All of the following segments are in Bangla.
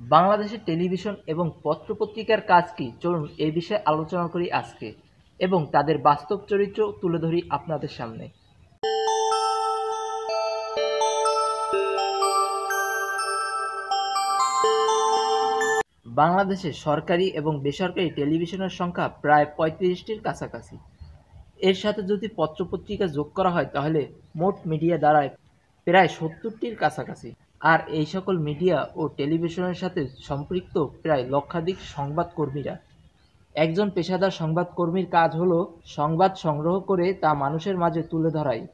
বাংলাদেশের টেলিভিশন এবং পত্র-পত্রিকার কাজ কি? চলুন এই বিষয়ে আলোচনা করি আজকে এবং তাদের বাস্তব চরিত্র তুলে ধরি আপনাদের সামনে। বাংলাদেশে সরকারি এবং বেসরকারি টেলিভিশনের সংখ্যা প্রায় ৩৫টির কাছাকাছি। এর সাথে যদি পত্র-পত্রিকা যোগ করা হয় তাহলে মোট মিডিয়া দাঁড়ায় প্রায় ৭০টির কাছাকাছি। আর এই সকল মিডিয়া ও টেলিভিশনের সাথে সম্পৃক্ত প্রায় লক্ষাধিক সংবাদকর্মীরা। একজন পেশাদার সংবাদকর্মীর কাজ হলো সংবাদ সংগ্রহ করে তা মানুষের মাঝে তুলে ধরাই।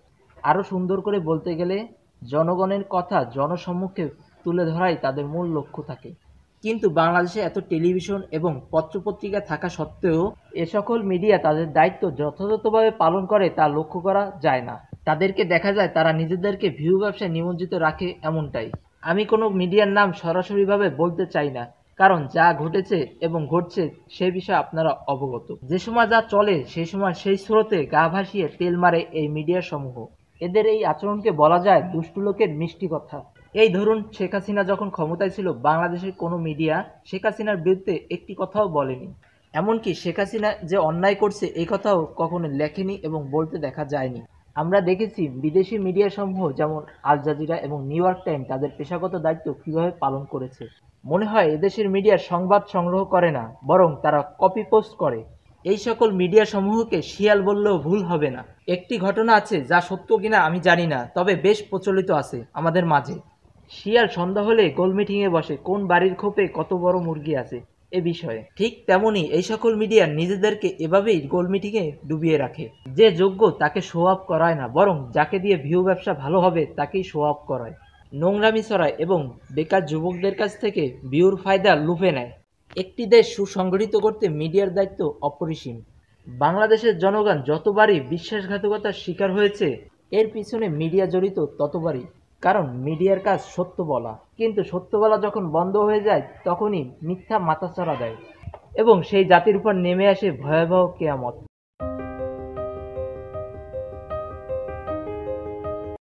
আরও সুন্দর করে বলতে গেলে জনগণের কথা জনসম্মুখে তুলে ধরাই তাদের মূল লক্ষ্য থাকে। কিন্তু বাংলাদেশে এত টেলিভিশন এবং পত্রপত্রিকা থাকা সত্ত্বেও এ সকল মিডিয়া তাদের দায়িত্ব যথাযথভাবে পালন করে তা লক্ষ্য করা যায় না। তাদেরকে দেখা যায় তারা নিজেদেরকে ভিউ ব্যবসায় নিমজ্জিত রাখে এমনটাই। আমি কোনো মিডিয়ার নাম সরাসরিভাবে বলতে চাই না, কারণ যা ঘটেছে এবং ঘটছে সে বিষয়ে আপনারা অবগত। যে সময় যা চলে সেই সময় সেই স্রোতে গা ভাসিয়ে তেল মারে এই মিডিয়া সমূহ। এদের এই আচরণকে বলা যায় দুষ্টু লোকের মিষ্টি কথা। এই ধরুন, শেখ হাসিনা যখন ক্ষমতায় ছিল বাংলাদেশের কোনো মিডিয়া শেখ হাসিনার বিরুদ্ধে একটি কথাও বলেনি। এমনকি শেখ হাসিনা যে অন্যায় করছে এই কথাও কখনো লেখেনি এবং বলতে দেখা যায়নি। আমরা দেখেছি বিদেশি মিডিয়াসমূহ যেমন আল জাজিরা এবং নিউ ইয়র্ক টাইম তাদের পেশাগত দায়িত্ব কীভাবে পালন করেছে। মনে হয় এদেশের মিডিয়ার সংবাদ সংগ্রহ করে না, বরং তারা কপি পোস্ট করে। এই সকল মিডিয়া সমূহকে শিয়াল বললেও ভুল হবে না। একটি ঘটনা আছে যা সত্য কিনা আমি জানি না, তবে বেশ প্রচলিত আছে আমাদের মাঝে। শিয়াল সন্ধ্যা হলে গোল মিটিংয়ে বসে কোন বাড়ির খোপে কত বড় মুরগি আছে এ বিষয়ে। ঠিক তেমনই এই সকল মিডিয়া নিজেদেরকে এভাবেই গোল মিটিংয়ে ডুবিয়ে রাখে। যে যোগ্য তাকে শো অফ করায় না, বরং যাকে দিয়ে ভিউ ব্যবসা ভালো হবে তাকেই শো অফ করায়। নোংরামি ছড়ায় এবং বেকার যুবকদের কাছ থেকে ভিউর ফায়দা লুফে নেয়। একটি দেশ সুসংগঠিত করতে মিডিয়ার দায়িত্ব অপরিসীম। বাংলাদেশের জনগণ যতবারই বিশ্বাসঘাতকতার শিকার হয়েছে এর পিছনে মিডিয়া জড়িত ততবারই। কারণ মিডিয়ার কাজ সত্য বলা, কিন্তু সত্য বলা যখন বন্ধ হয়ে যায় তখনই মিথ্যা মাথাচাড়া দেয় এবং সেই জাতির উপর নেমে আসে ভয়াবহ কেয়ামত।